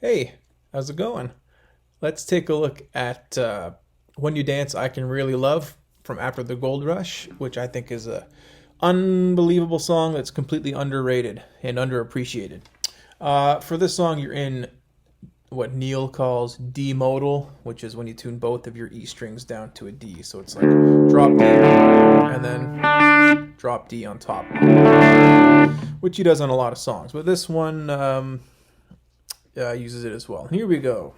Hey, how's it going? Let's take a look at When You Dance, I Can Really Love from After the Gold Rush, which I think is a unbelievable song that's completely underrated and underappreciated. For this song, you're in what Neil calls D modal, which is when you tune both of your E strings down to a D. So it's like drop D and then drop D on top, which he does on a lot of songs. But this one uses it as well. Here we go.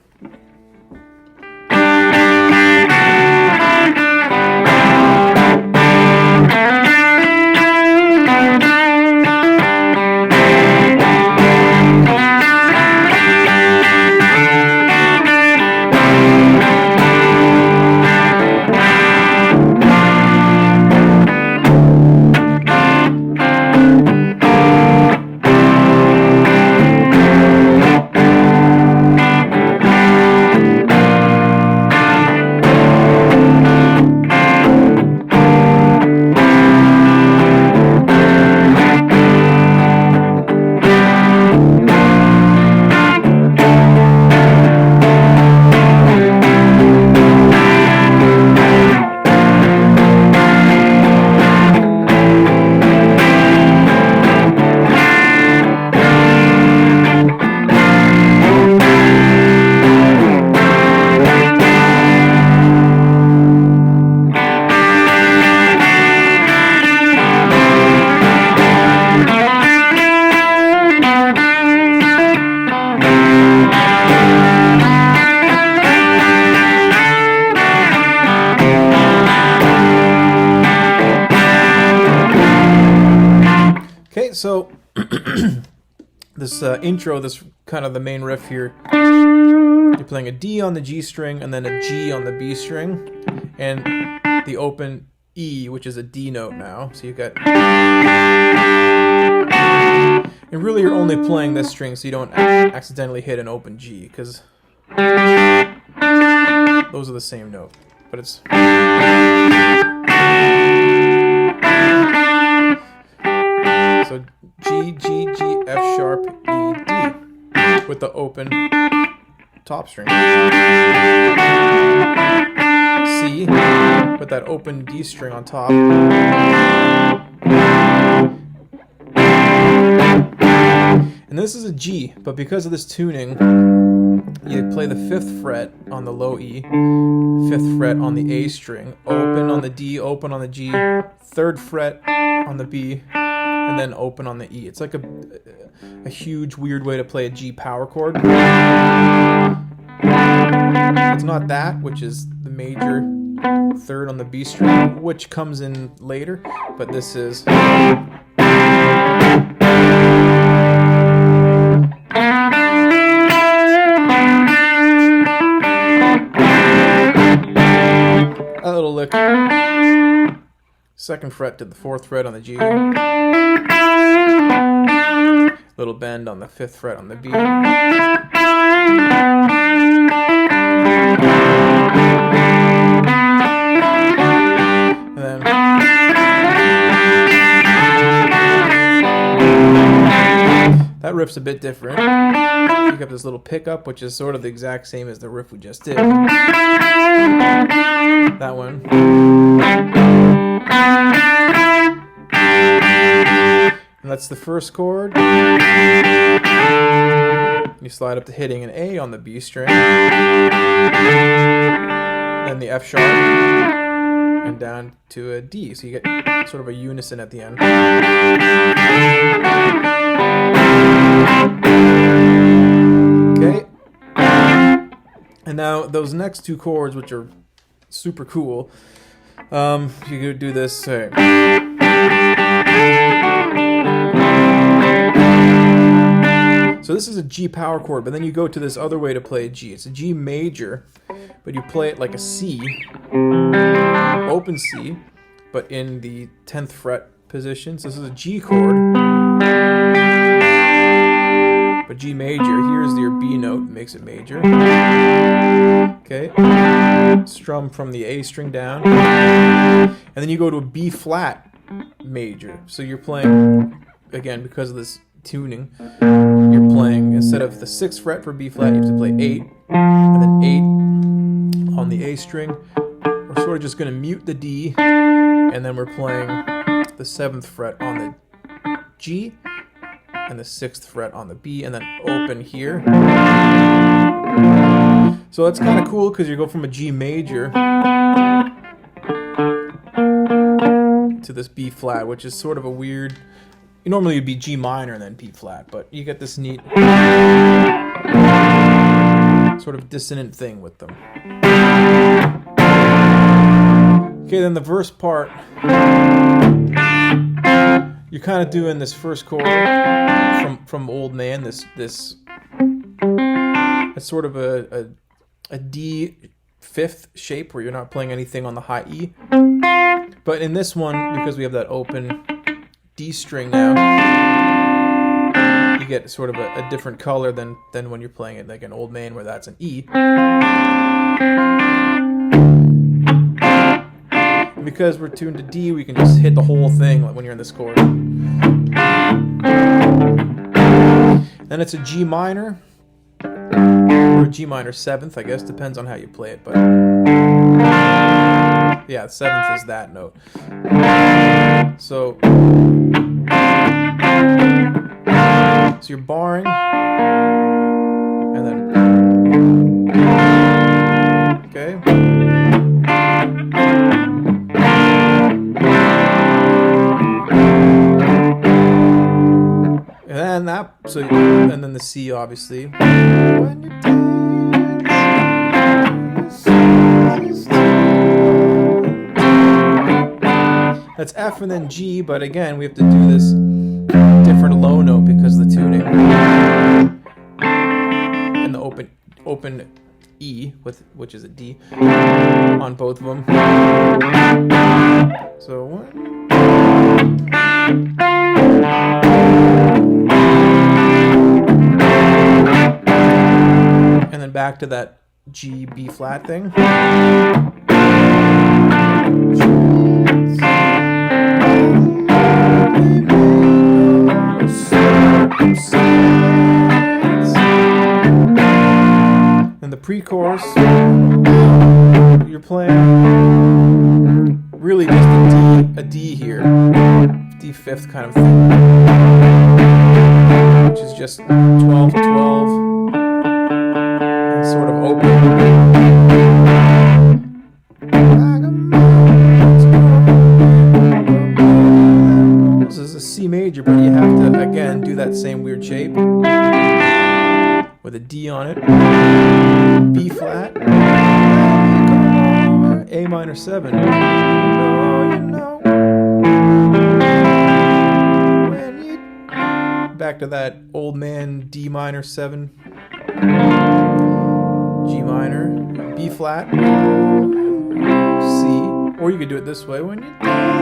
Okay, so this intro, this kind of the main riff here, you're playing a D on the G string and then a G on the B string, and the open E, which is a D note now. So you've got, and really you're only playing this string so you don't accidentally hit an open G, because those are the same note, but it's so G, G, G, F sharp, E, D with the open top string. C with that open D string on top. And this is a G, but because of this tuning, you play the 5th fret on the low E, 5th fret on the A string, open on the D, open on the G, 3rd fret on the B, and then open on the E. It's like a huge, weird way to play a G power chord. It's not that, which is the major 3rd on the B string, which comes in later, but this is a little lick, 2nd fret to the 4th fret on the G, little bend on the 5th fret on the B, and then that riff's a bit different. You got this little pickup, which is sort of the exact same as the riff we just did. That one. And that's the first chord. You slide up to hitting an A on the B string. Then the F sharp. And down to a D. So you get sort of a unison at the end. Okay. And now those next two chords, which are super cool, you could do this. So this is a G power chord, but then you go to this other way to play a G. It's a G major, but you play it like a C, open C, but in the 10th fret position. So this is a G chord, but G major. Here's your B note, makes it major. Okay, strum from the A string down, and then you go to a B flat major. So you're playing, again, because of this tuning, you're playing, instead of the 6th fret for B flat, you have to play 8, and then 8 on the A string. We're sort of just going to mute the D, and then we're playing the 7th fret on the G, and the 6th fret on the B, and then open here. So that's kind of cool because you go from a G major to this B flat, which is sort of a weird. Normally it'd be G minor and then B flat, but you get this neat sort of dissonant thing with them. Okay, then the verse part, you're kind of doing this first chord from Old Man. This it's sort of a D 5th shape where you're not playing anything on the high E. But in this one, because we have that open D string now, you get sort of a different color than when you're playing it like an Old Man where that's an E. And because we're tuned to D, we can just hit the whole thing when you're in this chord. Then it's a G minor, or a G minor 7th, I guess, depends on how you play it, but yeah, 7th is that note. So you're barring, and then, okay. And then and then the C, obviously. That's F and then G, but again, we have to do this different low note because of the tuning. And the open E, which is a D, on both of them. So one. And then back to that G, B flat thing. And the pre-chorus, you're playing really just a D here, D 5th kind of thing, which is just 12 to 12 and sort of open. This is a C major, but you have to again do that same weird shape with a D on it. B flat, A minor 7. You know. When you back to that Old Man D minor 7, G minor, B flat, C, or you could do it this way when you dance.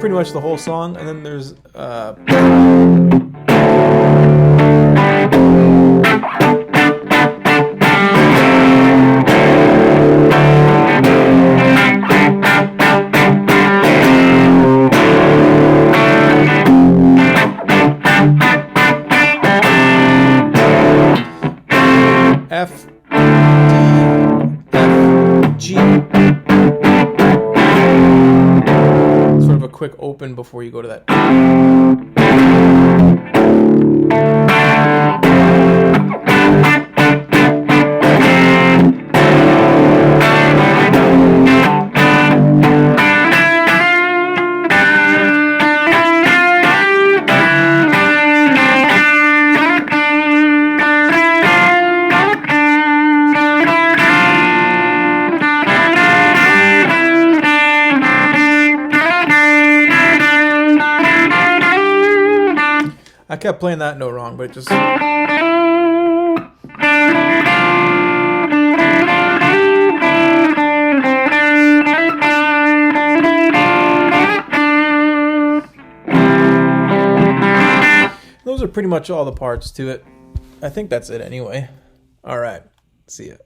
Pretty much the whole song, and then there's F, D, F, G. Sort of a quick open before you go to that. I kept playing that note wrong, but it just... Those are pretty much all the parts to it. I think that's it anyway. All right. See ya.